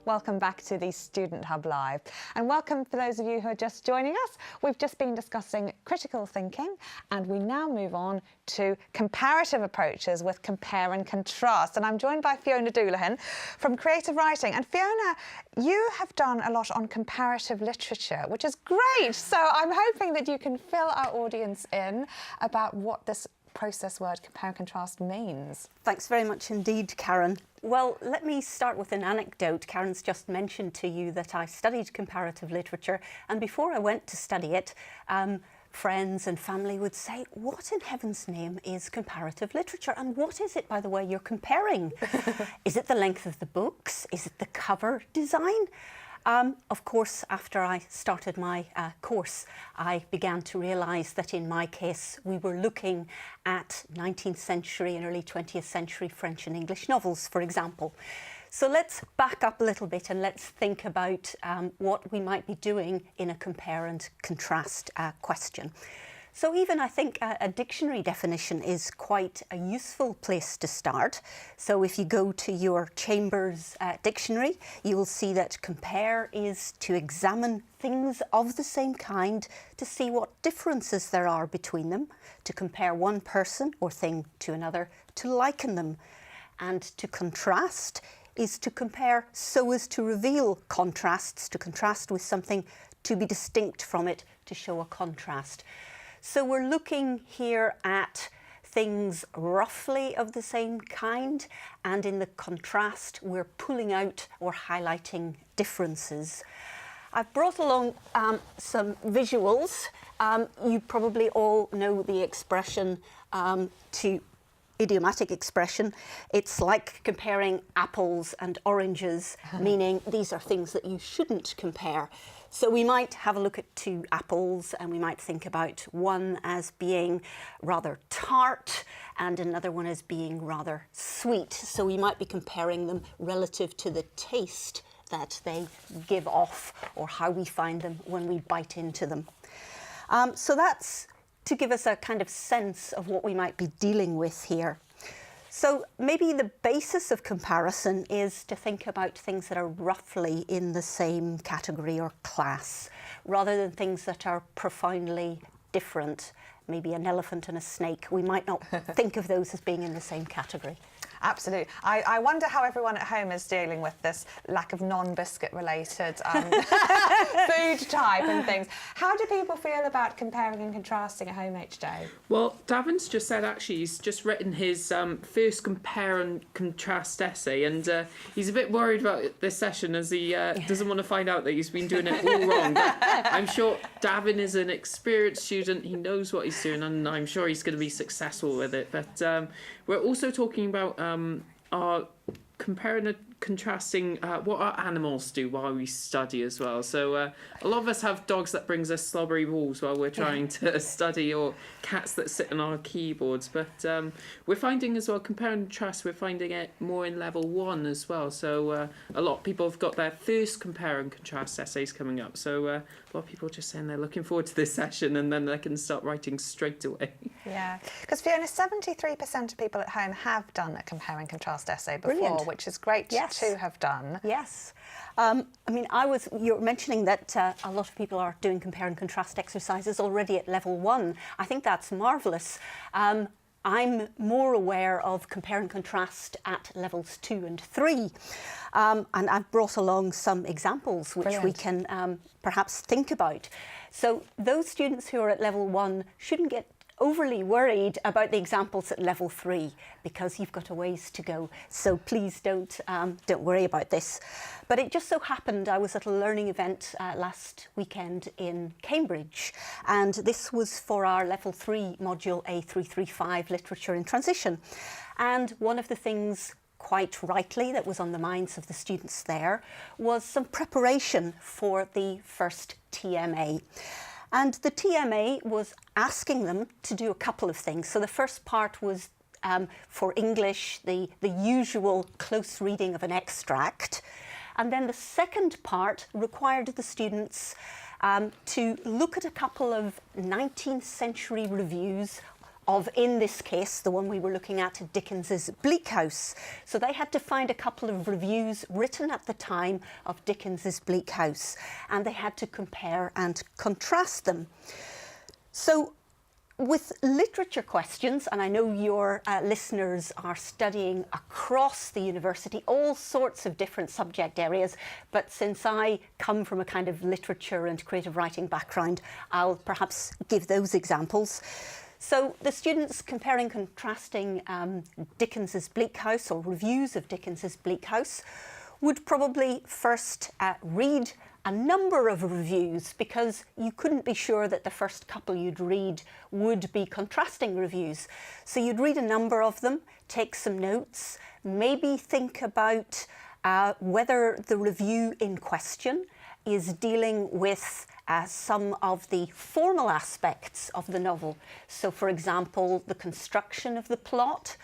Welcome back to the Student Hub Live, and welcome for those of you who are just joining us. We've just been discussing critical thinking, and we now move on to comparative approaches with compare and contrast. And I'm joined by Fiona Doloughan from Creative Writing. And Fiona, you have done a lot on comparative literature, which is great. So I'm hoping that you can fill our audience in about what this process word compare and contrast means. Thanks very much indeed, Karen. Well, let me start with an anecdote. Karen's just mentioned to you that I studied comparative literature, and before I went to study it, friends and family would say, what in heaven's name is comparative literature? And what is it, by the way, you're comparing? Is it the length of the books? Is it the cover design? Of course, after I started my course, I began to realise that in my case, we were looking at 19th century and early 20th century French and English novels, for example. So let's back up a little bit and let's think about what we might be doing in a compare and contrast question. So even I think a dictionary definition is quite a useful place to start. So if you go to your Chambers dictionary, you will see that compare is to examine things of the same kind to see what differences there are between them, to compare one person or thing to another, to liken them. And to contrast is to compare so as to reveal contrasts, to contrast with something, to be distinct from it, to show a contrast. So we're looking here at things roughly of the same kind, and in the contrast we're pulling out or highlighting differences. I've brought along some visuals. You probably all know the expression idiomatic expression. It's like comparing apples and oranges, meaning these are things that you shouldn't compare. So we might have a look at two apples and we might think about one as being rather tart and another one as being rather sweet. So we might be comparing them relative to the taste that they give off or how we find them when we bite into them. So that's to give us a kind of sense of what we might be dealing with here. So maybe the basis of comparison is to think about things that are roughly in the same category or class, rather than things that are profoundly different. Maybe an elephant and a snake, we might not think of those as being in the same category. Absolutely. I wonder how everyone at home is dealing with this lack of non-biscuit related food type and things. How do people feel about comparing and contrasting at home each day? Well, Davin's just said actually he's just written his first compare and contrast essay, and he's a bit worried about this session as he doesn't want to find out that he's been doing it all wrong. But I'm sure Davin is an experienced student, he knows what he's doing, and I'm sure he's going to be successful with it. But we're also talking about our comparing and contrasting what our animals do while we study as well. So a lot of us have dogs that brings us slobbery balls while we're trying to study, or cats that sit on our keyboards. But we're finding as well, compare and contrast, we're finding it more in level 1 as well. So a lot of people have got their first compare and contrast essays coming up. So a lot of people are just saying they're looking forward to this session, and then they can start writing straight away. Yeah, because Fiona, 73% of people at home have done a compare and contrast essay before, Brilliant. Which is great. Yes. To have done. Yes. I mean, you're mentioning that a lot of people are doing compare and contrast exercises already at level 1. I think that's marvellous. I'm more aware of compare and contrast at levels 2 and 3. And I've brought along some examples which we can perhaps think about. So those students who are at level 1 shouldn't get overly worried about the examples at level 3, because you've got a ways to go. So please don't worry about this. But it just so happened I was at a learning event last weekend in Cambridge, and this was for our level 3 module A335 Literature in Transition. And one of the things quite rightly that was on the minds of the students there was some preparation for the first TMA. And the TMA was asking them to do a couple of things. So the first part was for English, the usual close reading of an extract. And then the second part required the students to look at a couple of 19th century reviews of, in this case, the one we were looking at, Dickens's Bleak House. So they had to find a couple of reviews written at the time of Dickens's Bleak House, and they had to compare and contrast them. So with literature questions, and I know your listeners are studying across the university all sorts of different subject areas, but since I come from a kind of literature and creative writing background, I'll perhaps give those examples. So the students comparing, contrasting Dickens's Bleak House, or reviews of Dickens's Bleak House, would probably first read a number of reviews, because you couldn't be sure that the first couple you'd read would be contrasting reviews. So you'd read a number of them, take some notes, maybe think about whether the review in question is dealing with some of the formal aspects of the novel. So, for example, the construction of the plot,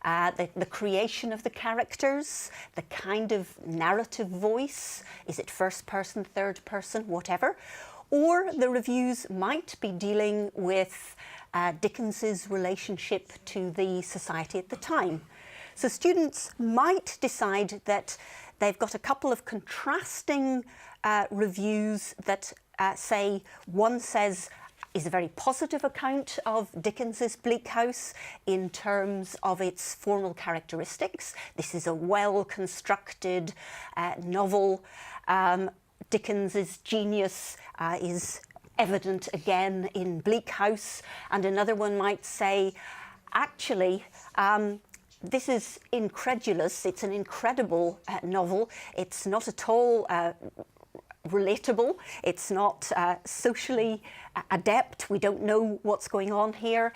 the creation of the characters, the kind of narrative voice, is it first person, third person, whatever. Or the reviews might be dealing with Dickens's relationship to the society at the time. So students might decide that they've got a couple of contrasting reviews that say, one says is a very positive account of Dickens's Bleak House in terms of its formal characteristics. This is a well-constructed novel. Dickens's genius is evident again in Bleak House. And another one might say, actually, this is incredulous. It's an incredible novel. It's not at all relatable. It's not socially adept. We don't know what's going on here.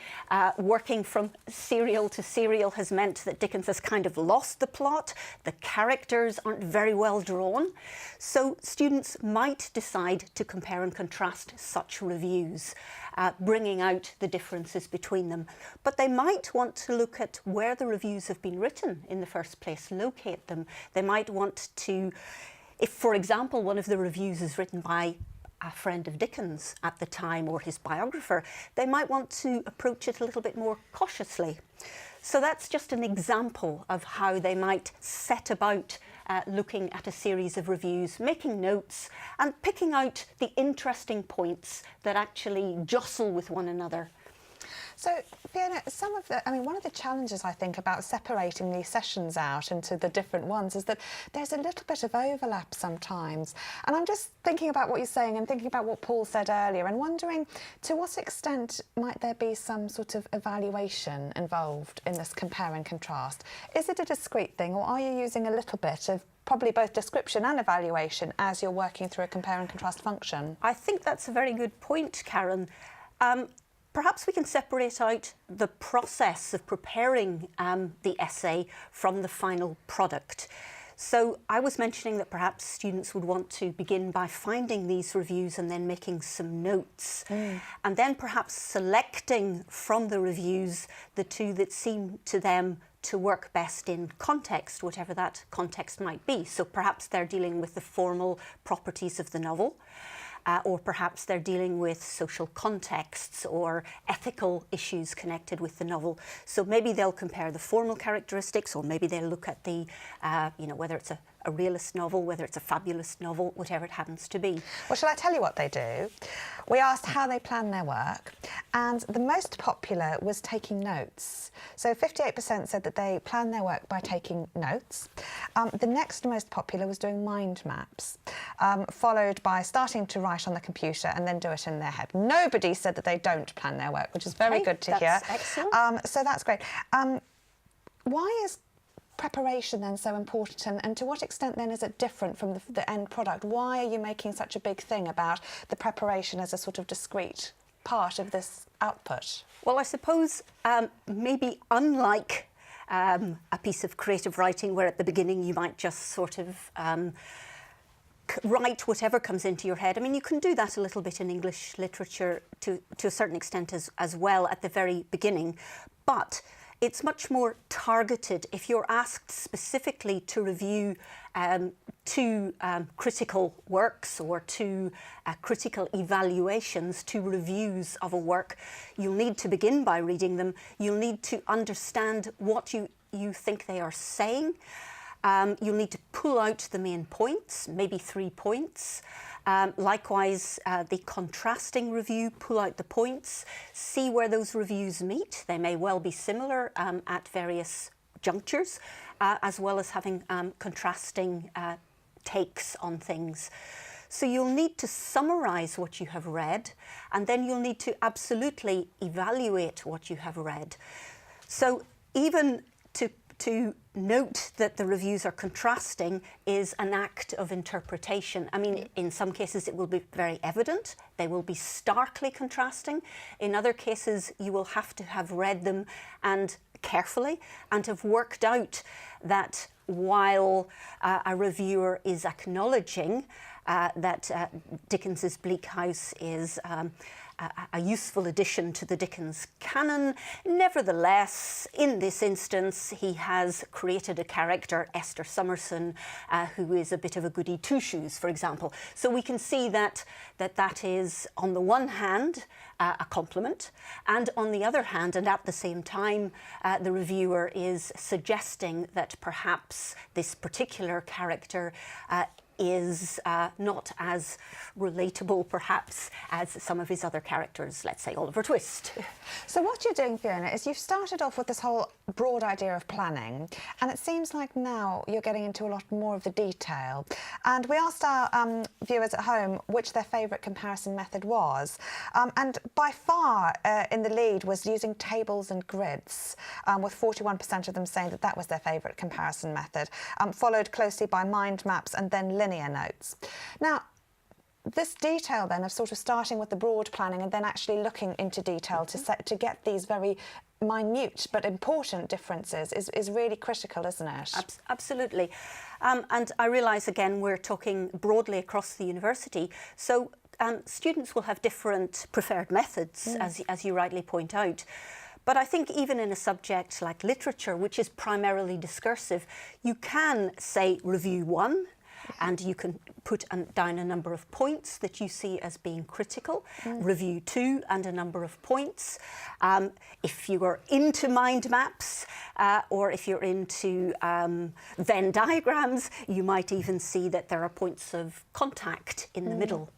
Working from serial to serial has meant that Dickens has kind of lost the plot. The characters aren't very well drawn. So students might decide to compare and contrast such reviews, bringing out the differences between them. But they might want to look at where the reviews have been written in the first place, locate them. They might want to, if, for example, one of the reviews is written by a friend of Dickens at the time or his biographer, they might want to approach it a little bit more cautiously. So that's just an example of how they might set about looking at a series of reviews, making notes and picking out the interesting points that actually jostle with one another. So, Fiona, one of the challenges I think about separating these sessions out into the different ones is that there's a little bit of overlap sometimes. And I'm just thinking about what you're saying and thinking about what Paul said earlier and wondering to what extent might there be some sort of evaluation involved in this compare and contrast? Is it a discrete thing, or are you using a little bit of probably both description and evaluation as you're working through a compare and contrast function? I think that's a very good point, Karen. Perhaps we can separate out the process of preparing the essay from the final product. So I was mentioning that perhaps students would want to begin by finding these reviews and then making some notes. And then perhaps selecting from the reviews the two that seem to them to work best in context, whatever that context might be. So perhaps they're dealing with the formal properties of the novel. Or perhaps they're dealing with social contexts or ethical issues connected with the novel. So maybe they'll compare the formal characteristics, or maybe they'll look at the, whether it's a realist novel, whether it's a fabulous novel, whatever it happens to be. Well, shall I tell you what they do? We asked how they plan their work, and the most popular was taking notes. So 58% said that they plan their work by taking notes. The next most popular was doing mind maps, followed by starting to write on the computer and then do it in their head. Nobody said that they don't plan their work, which is very good to hear. Excellent. So that's great. Why is preparation then so important, and to what extent then is it different from the end product? Why are you making such a big thing about the preparation as a sort of discrete part of this output? Well, I suppose maybe unlike a piece of creative writing where at the beginning you might just sort of write whatever comes into your head. I mean, you can do that a little bit in English literature to a certain extent as well at the very beginning, but it's much more targeted if you're asked specifically to review two critical works or two critical evaluations, two reviews of a work, you'll need to begin by reading them. You'll need to understand what you think they are saying. You'll need to pull out the main points, maybe 3 points. Likewise, the contrasting review, pull out the points, see where those reviews meet. They may well be similar at various junctures, as well as having contrasting takes on things. So you'll need to summarise what you have read, and then you'll need to absolutely evaluate what you have read. So even to note that the reviews are contrasting is an act of interpretation. I mean, in some cases it will be very evident. They will be starkly contrasting. In other cases, you will have to have read them and carefully and have worked out that while a reviewer is acknowledging that Dickens's Bleak House is a useful addition to the Dickens canon, nevertheless, in this instance, he has created a character, Esther Summerson, who is a bit of a goody two-shoes, for example. So we can see that is, on the one hand, a compliment, and on the other hand, and at the same time, the reviewer is suggesting that perhaps this particular character is not as relatable, perhaps, as some of his other characters, let's say Oliver Twist. So what you're doing, Fiona, is you've started off with this whole broad idea of planning, and it seems like now you're getting into a lot more of the detail. And we asked our viewers at home which their favourite comparison method was, and by far in the lead was using tables and grids, with 41% of them saying that that was their favourite comparison method, followed closely by mind maps and then linear notes. Now, this detail then of sort of starting with the broad planning and then actually looking into detail to get these very minute but important differences is really critical, isn't it? Absolutely. And I realise, again, we're talking broadly across the university. So students will have different preferred methods, as you rightly point out. But I think even in a subject like literature, which is primarily discursive, you can say review 1, and you can put down a number of points that you see as being critical. Review 2 and a number of points. If you are into mind maps or if you're into Venn diagrams, you might even see that there are points of contact in the middle.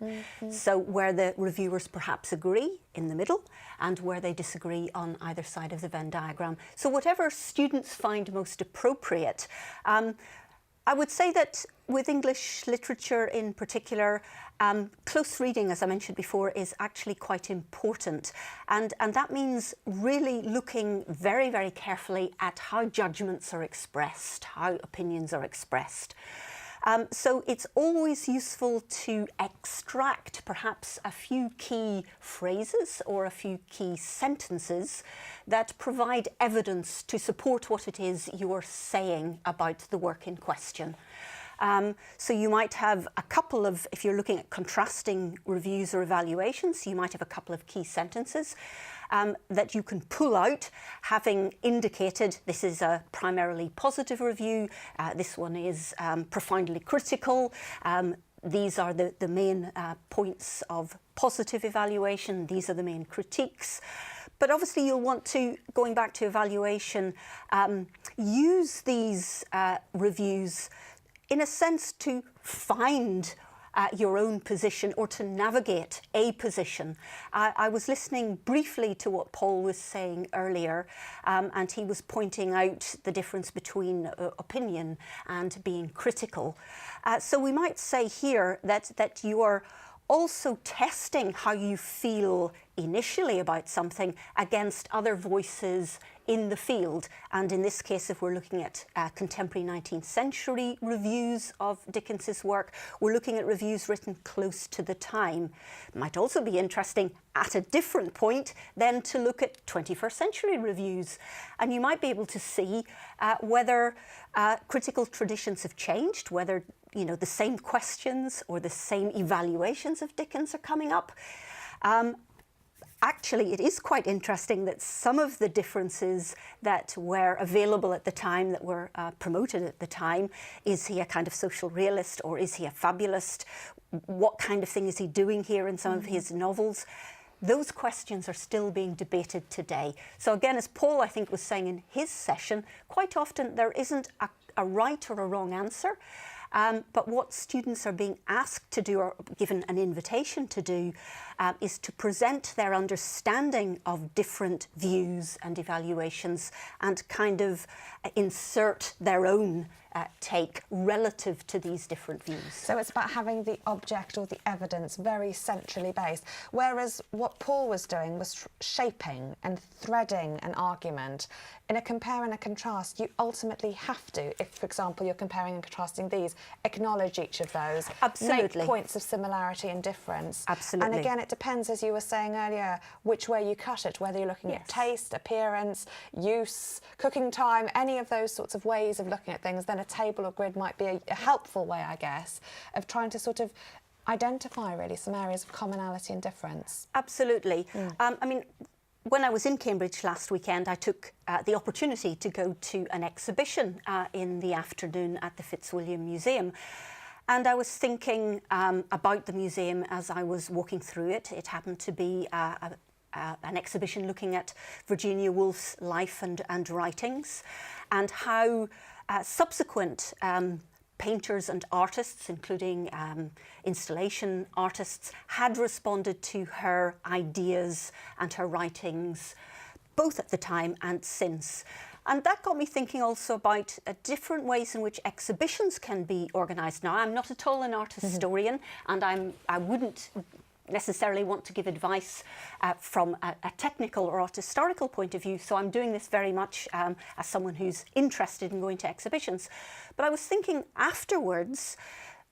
So where the reviewers perhaps agree, in the middle, and where they disagree on either side of the Venn diagram. So whatever students find most appropriate. I would say that with English literature in particular, close reading, as I mentioned before, is actually quite important. And that means really looking very, very carefully at how judgments are expressed, how opinions are expressed. So it's always useful to extract perhaps a few key phrases or a few key sentences that provide evidence to support what it is you're saying about the work in question. So you might have a couple of, if you're looking at contrasting reviews or evaluations, you might have a couple of key sentences that you can pull out, having indicated this is a primarily positive review, this one is profoundly critical, these are the main points of positive evaluation, these are the main critiques. But obviously you'll want to, going back to evaluation, use these reviews in a sense to find your own position or to navigate a position. I was listening briefly to what Paul was saying earlier, and he was pointing out the difference between opinion and being critical. So we might say here that you are also testing how you feel initially about something against other voices in the field. And in this case, if we're looking at contemporary 19th century reviews of Dickens's work, we're looking at reviews written close to the time. It might also be interesting at a different point then to look at 21st century reviews. And you might be able to see whether critical traditions have changed, whether the same questions or the same evaluations of Dickens are coming up. Actually, it is quite interesting that some of the differences that were available at the time, that were promoted at the time, is he a kind of social realist or is he a fabulist? What kind of thing is he doing here in some of his novels? Those questions are still being debated today. So again, as Paul, I think, was saying in his session, quite often there isn't a right or a wrong answer. But what students are being asked to do, or given an invitation to do, is to present their understanding of different views and evaluations and kind of insert their own take relative to these different views. So it's about having the object or the evidence very centrally based, whereas what Paul was doing was shaping and threading an argument. In a compare and a contrast, you ultimately have to, if, for example, you're comparing and contrasting these, acknowledge each of those. Absolutely. Make points of similarity and difference. Absolutely. And again, it depends, as you were saying earlier, which way you cut it, whether you're looking at taste, appearance, use, cooking time, any of those sorts of ways of looking at things, then a table or grid might be a helpful way, I guess, of trying to sort of identify really some areas of commonality and difference. Absolutely. I mean, when I was in Cambridge last weekend, I took the opportunity to go to an exhibition in the afternoon at the Fitzwilliam Museum. And I was thinking about the museum as I was walking through it. It happened to be an exhibition looking at Virginia Woolf's life and writings, and how subsequent painters and artists, including installation artists, had responded to her ideas and her writings, both at the time and since. And that got me thinking also about different ways in which exhibitions can be organised. Now, I'm not at all an art historian, and I wouldn't necessarily want to give advice from a technical or art historical point of view, so I'm doing this very much as someone who's interested in going to exhibitions. But I was thinking afterwards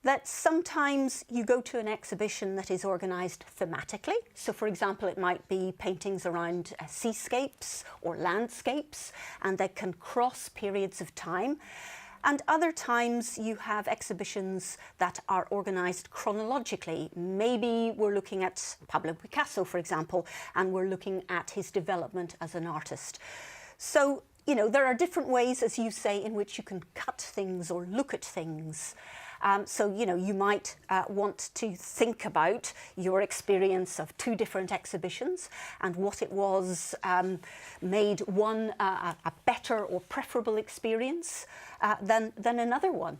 that sometimes you go to an exhibition that is organised thematically. So, for example, it might be paintings around seascapes or landscapes, and they can cross periods of time. And other times you have exhibitions that are organised chronologically. Maybe we're looking at Pablo Picasso, for example, and we're looking at his development as an artist. So, you know, there are different ways, as you say, in which you can cut things or look at things. So, you know, you might want to think about your experience of two different exhibitions and what it was made one a better or preferable experience than another one.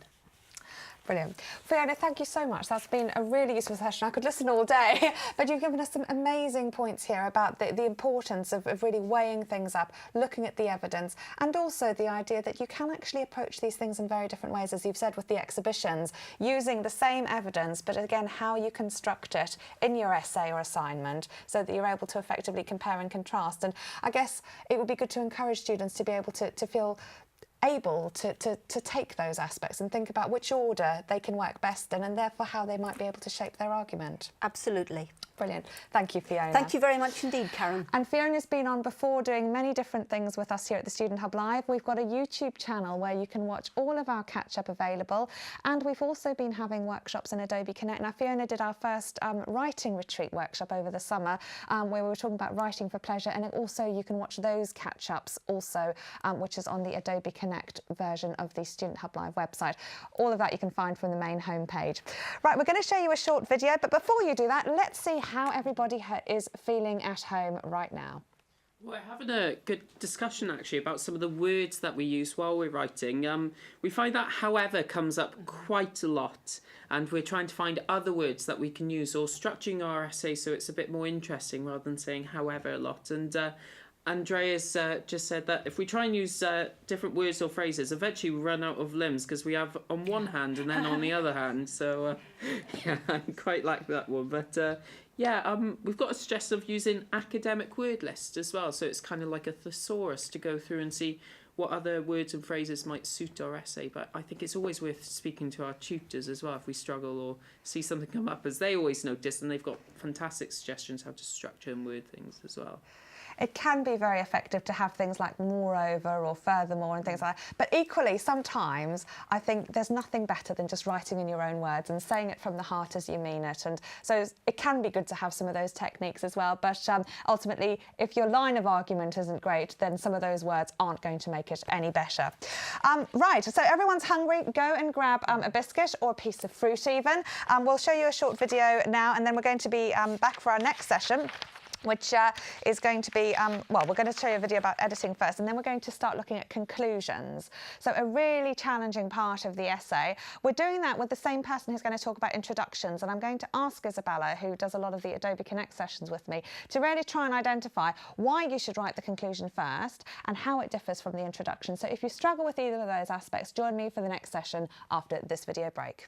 Brilliant. Fiona, thank you so much. That's been a really useful session. I could listen all day, but you've given us some amazing points here about the importance of really weighing things up, looking at the evidence, and also the idea that you can actually approach these things in very different ways, as you've said with the exhibitions, using the same evidence, but again, how you construct it in your essay or assignment so that you're able to effectively compare and contrast. And I guess it would be good to encourage students to be able to feel able to take those aspects and think about which order they can work best in, and therefore how they might be able to shape their argument. Absolutely. Brilliant. Thank you, Fiona. Thank you very much indeed, Karen. And Fiona's been on before doing many different things with us here at the Student Hub Live. We've got a YouTube channel where you can watch all of our catch-up available, and we've also been having workshops in Adobe Connect. Now, Fiona did our first writing retreat workshop over the summer where we were talking about writing for pleasure, and also you can watch those catch-ups also, which is on the Adobe Connect version of the Student Hub Live website. All of that you can find from the main homepage. Right, we're going to show you a short video, but before you do that, let's see how everybody is feeling at home right now. We're having a good discussion actually about some of the words that we use while we're writing. We find that however comes up quite a lot, and we're trying to find other words that we can use, or structuring our essay so it's a bit more interesting rather than saying however a lot. And Andreas just said that if we try and use different words or phrases, eventually we run out of limbs because we have on one hand and then on the other hand. So yeah, I quite like that one. But yeah, we've got a suggestion of using academic word lists as well. So it's kind of like a thesaurus to go through and see what other words and phrases might suit our essay. But I think it's always worth speaking to our tutors as well if we struggle or see something come up, as they always notice, and they've got fantastic suggestions how to structure and word things as well. it can be very effective to have things like moreover or furthermore and things like that. But equally, sometimes I think there's nothing better than just writing in your own words and saying it from the heart as you mean it. And so it can be good to have some of those techniques as well. But ultimately, if your line of argument isn't great, then some of those words aren't going to make it any better. Right, so everyone's hungry. Go and grab a biscuit or a piece of fruit even. We'll show you a short video now, and then we're going to be back for our next session, which is going to be, well, we're going to show you a video about editing first, and then we're going to start looking at conclusions. So a really challenging part of the essay. We're doing that with the same person who's going to talk about introductions, and I'm going to ask Isabella, who does a lot of the Adobe Connect sessions with me, to really try and identify why you should write the conclusion first and how it differs from the introduction. So if you struggle with either of those aspects, join me for the next session after this video break.